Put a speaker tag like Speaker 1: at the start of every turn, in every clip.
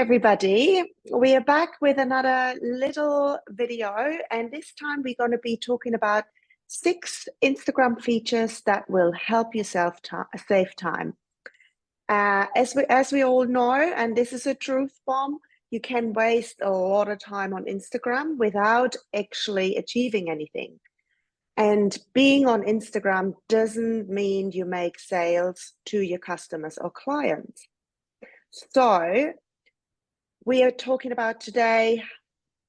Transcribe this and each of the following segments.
Speaker 1: everybody. We are back with another little video, and this time we're going to be talking about 6 Instagram features that will help you save time. As we all know, and this is a truth bomb, you can waste a lot of time on Instagram without actually achieving anything. And being on Instagram doesn't mean you make sales to your customers or clients. So we are talking about today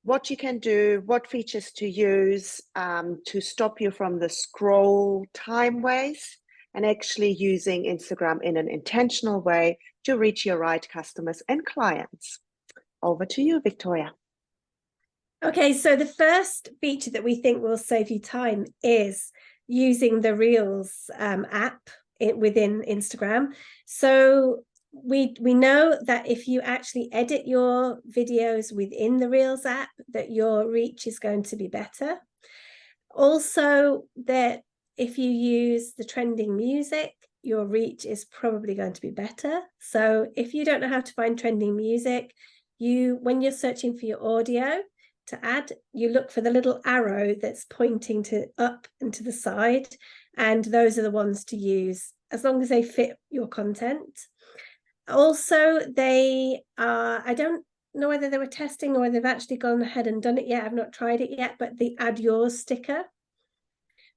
Speaker 1: what you can do, what features to use to stop you from the scroll time waste and actually using Instagram in an intentional way to reach your right customers and clients. Over to you, Victoria.
Speaker 2: Okay, so the first feature that we think will save you time is using the Reels app within Instagram. So we know that if you actually edit your videos within the Reels app, that your reach is going to be better. Also, that if you use the trending music, your reach is probably going to be better. So if you don't know how to find trending music, when you're searching for your audio to add, you look for the little arrow that's pointing to up and to the side, and those are the ones to use as long as they fit your content. Also, I don't know whether they were testing or whether they've actually gone ahead and done it yet. I've not tried it yet, but the Add Yours sticker,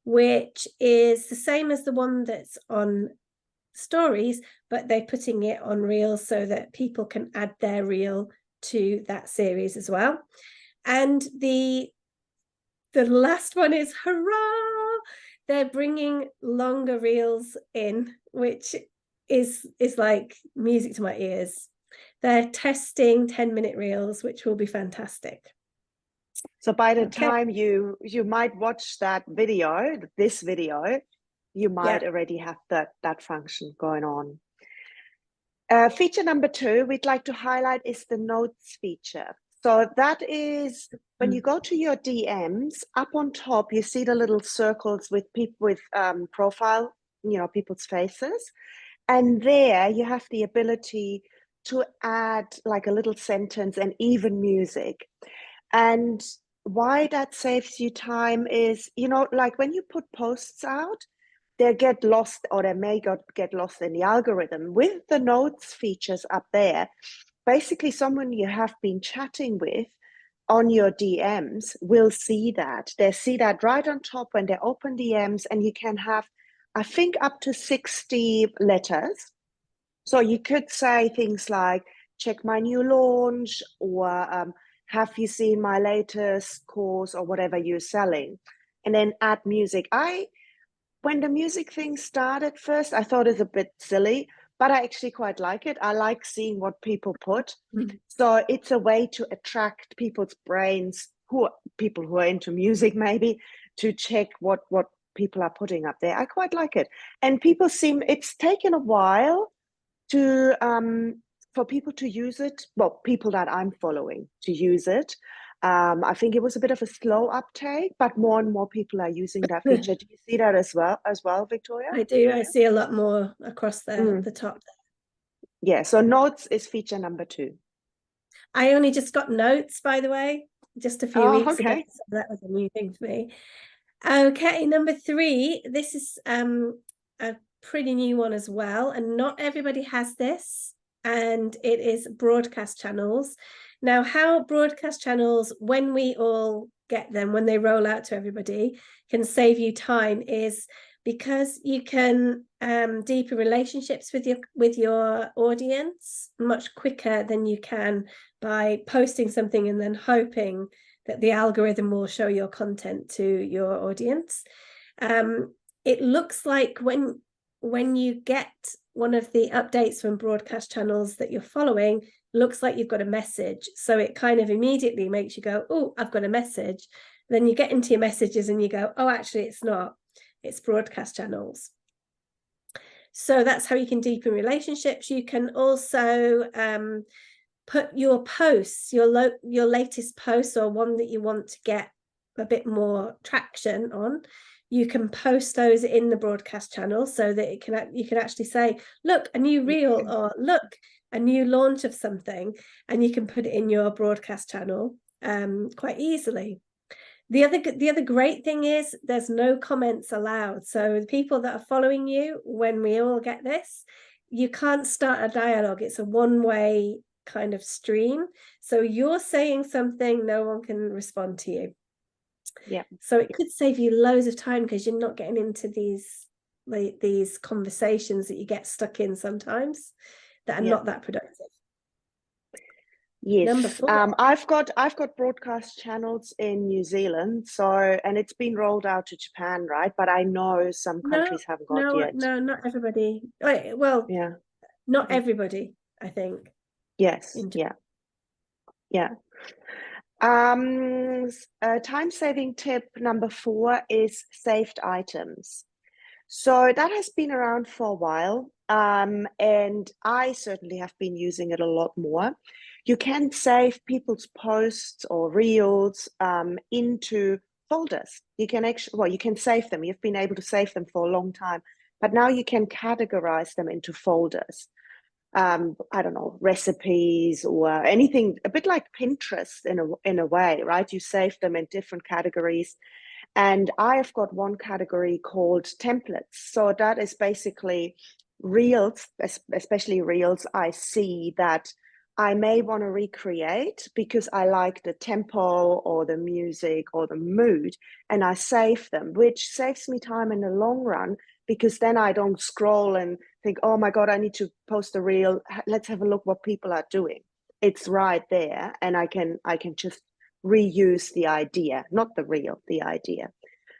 Speaker 2: which is the same as the one that's on Stories, but they're putting it on Reels so that people can add their reel to that series as well. And the last one is, hurrah, they're bringing longer reels in, which is like music to my ears. They're testing 10-minute reels, which will be fantastic.
Speaker 1: So by the time you might watch this video, you might already have that function going on. Feature number 2 we'd like to highlight is the notes feature. So that is when you go to your DMs, up on top, you see the little circles with people with profile, people's faces. And there you have the ability to add like a little sentence and even music. And why that saves you time is, like when you put posts out, they get lost, or they may get lost in the algorithm. With the notes features up there, basically someone you have been chatting with on your DMs will see that. They see that right on top when they open DMs, and you can have, I think, up to 60 letters. So you could say things like, check my new launch, or have you seen my latest course, or whatever you're selling, and then add music. When the music thing started first, I thought it's a bit silly, but I actually quite like it. I like seeing what people put. So it's a way to attract people's brains, people who are into music maybe, to check what people are putting up there. I quite like it. And it's taken a while for people to use it. Well, people that I'm following to use it. I think it was a bit of a slow uptake, but more and more people are using that feature. Do you see that as well, Victoria?
Speaker 2: I do. I see a lot more across the top there.
Speaker 1: Yeah, so notes is feature number 2.
Speaker 2: I only just got notes, by the way, just a few weeks ago. So that was a new thing for me. Okay, number 3. This is a pretty new one as well, and not everybody has this, and it is broadcast channels. Now, how broadcast channels, when we all get them, when they roll out to everybody, can save you time is because you can deepen relationships with your audience much quicker than you can by posting something and then hoping that the algorithm will show your content to your audience. It looks like when you get one of the updates from broadcast channels that you're following, looks like you've got a message. So it kind of immediately makes you go, oh, I've got a message. Then you get into your messages and you go, oh, actually, it's not. It's broadcast channels. So that's how you can deepen relationships. You can also put your posts, your latest post, or one that you want to get a bit more traction on. You can post those in the broadcast channel so that you can actually say, look, a new reel, or look, a new launch of something, and you can put it in your broadcast channel quite easily. The other great thing is there's no comments allowed. So the people that are following you, when we all get this, you can't start a dialogue. It's a one-way kind of stream. So you're saying something, no one can respond to you.
Speaker 1: Yeah.
Speaker 2: So it could save you loads of time because you're not getting into these conversations that you get stuck in sometimes that are not that productive.
Speaker 1: Yes.
Speaker 2: Number 4.
Speaker 1: I've got broadcast channels in New Zealand, so, and it's been rolled out to Japan, right? But I know some countries haven't got yet.
Speaker 2: No, not everybody. Well,
Speaker 1: Yeah.
Speaker 2: not everybody, I think.
Speaker 1: Yes. Yeah. Time-saving tip number 4 is saved items. So that has been around for a while, and I certainly have been using it a lot more. You can save people's posts or reels into folders. You can actually, well, you can save them. You've been able to save them for a long time, but now you can categorize them into folders. I don't know, recipes or anything, a bit like Pinterest in a way, right? You save them in different categories. And I've got one category called templates. So that is basically reels, especially reels I see that I may want to recreate because I like the tempo or the music or the mood, and I save them, which saves me time in the long run because then I don't scroll and think, oh my God, I need to post a reel. Let's have a look what people are doing. It's right there, and I can just reuse the idea, not the reel, the idea.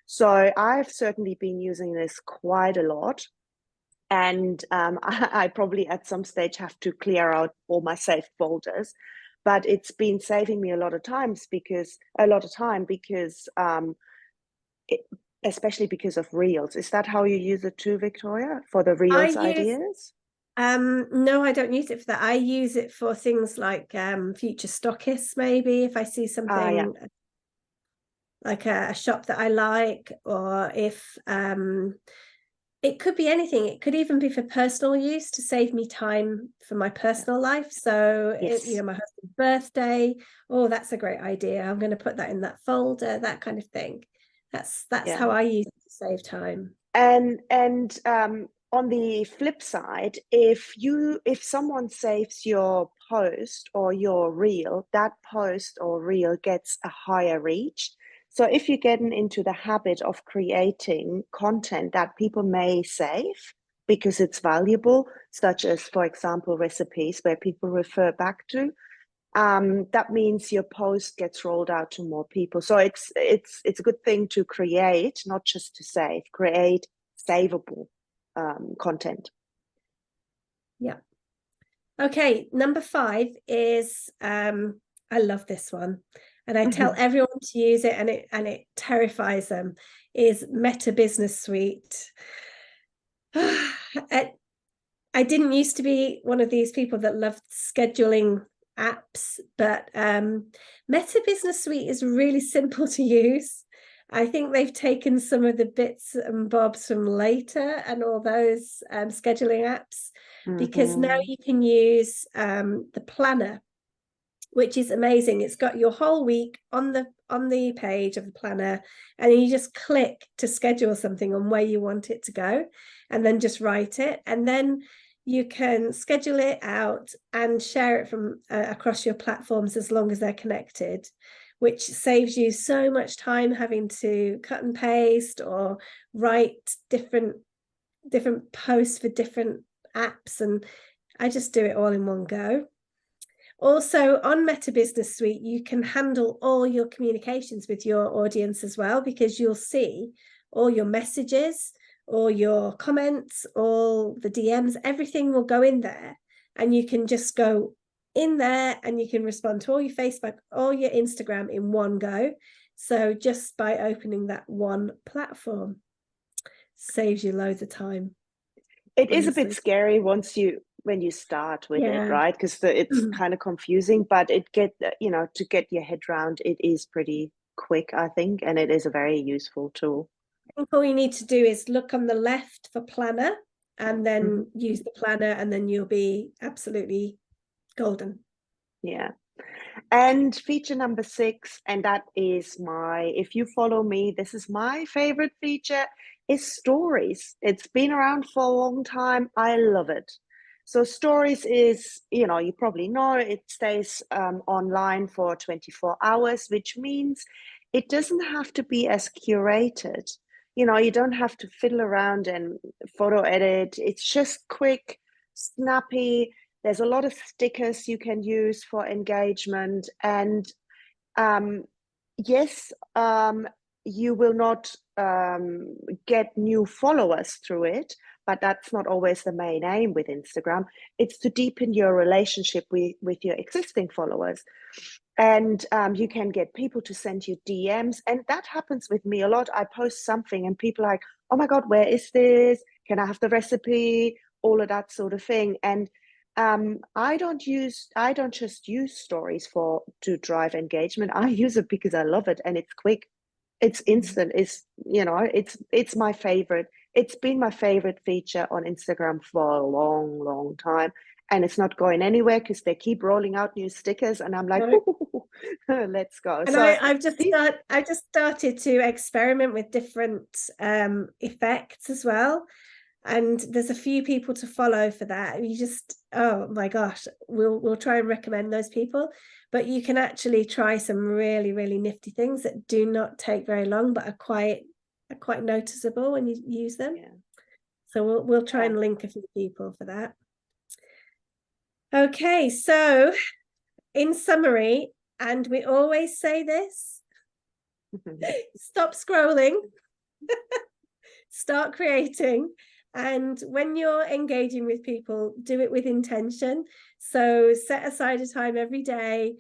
Speaker 1: So I've certainly been using this quite a lot. And I probably at some stage have to clear out all my saved folders, but it's been saving me a lot of time because especially because of reels. Is that how you use it too, Victoria, for the reels ideas?
Speaker 2: No, I don't use it for that. I use it for things like future stockists, maybe if I see something like a shop that I like, or if it could be anything. It could even be for personal use to save me time for my personal life. So,
Speaker 1: Yes.
Speaker 2: my husband's birthday, oh, that's a great idea. I'm going to put that in that folder, that kind of thing. That's how I use it to save time.
Speaker 1: And on the flip side, if someone saves your post or your reel, that post or reel gets a higher reach. So if you're getting into the habit of creating content that people may save because it's valuable, such as, for example, recipes where people refer back to, that means your post gets rolled out to more people. So it's a good thing to create, not just to save. Create savable content.
Speaker 2: Yeah. Okay, number 5 is I love this one, and I tell everyone to use it, and it terrifies them, is Meta Business Suite. I didn't used to be one of these people that loved scheduling apps, but Meta Business Suite is really simple to use. I think they've taken some of the bits and bobs from Later and all those scheduling apps, because now you can use the planner, which is amazing. It's got your whole week on the page of the planner, and you just click to schedule something on where you want it to go, and then just write it, and then you can schedule it out and share it from across your platforms as long as they're connected, which saves you so much time having to cut and paste or write different posts for different apps, and I just do it all in one go. Also, on Meta Business Suite, you can handle all your communications with your audience as well, because you'll see all your messages, all your comments, all the DMs, everything will go in there, and you can just go in there and you can respond to all your Facebook, all your Instagram in one go. So just by opening that one platform, saves you loads of time.
Speaker 1: It is a bit scary when you start with it, right? Because it's kind of confusing, but to get your head around it is pretty quick, I think, and it is a very useful tool.
Speaker 2: I think all you need to do is look on the left for planner, and then use the planner, and then you'll be absolutely golden.
Speaker 1: Yeah. And feature number 6, and that is if you follow me, this is my favorite feature, is stories. It's been around for a long time. I love it. So stories is, you probably know, it stays online for 24 hours, which means it doesn't have to be as curated. You don't have to fiddle around and photo edit. It's just quick, snappy. There's a lot of stickers you can use for engagement. And yes, you will not get new followers through it, but that's not always the main aim with Instagram. It's to deepen your relationship with your existing followers. And you can get people to send you DMs. And that happens with me a lot. I post something and people are like, oh my God, where is this? Can I have the recipe? All of that sort of thing. And I don't just use stories to drive engagement. I use it because I love it, and it's quick, it's instant. It's my favorite. It's been my favorite feature on Instagram for a long, long time, and it's not going anywhere because they keep rolling out new stickers, and I'm like, let's go.
Speaker 2: And
Speaker 1: So
Speaker 2: I've just started to experiment with different effects as well. And there's a few people to follow for that. You just, oh my gosh, we'll try and recommend those people. But you can actually try some really, really nifty things that do not take very long, but are quite noticeable when you use them.
Speaker 1: Yeah.
Speaker 2: So we'll try and link a few people for that. Okay, so in summary, and we always say this, stop scrolling, start creating. And when you're engaging with people, do it with intention. So set aside a time every day,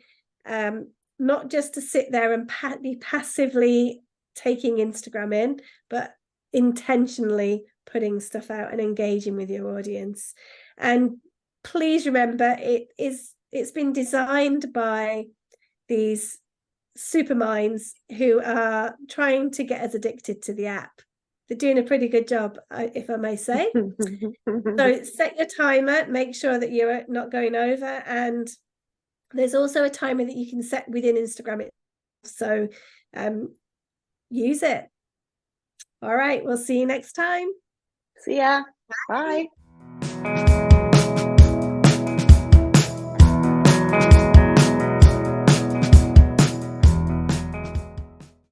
Speaker 2: not just to sit there and be passively taking Instagram in, but intentionally putting stuff out and engaging with your audience. And please remember, it's been designed by these super minds who are trying to get us addicted to the app. They're doing a pretty good job, if I may say. So set your timer, make sure that you're not going over. And there's also a timer that you can set within Instagram. So use it. All right, we'll see you next time.
Speaker 1: See ya. Bye.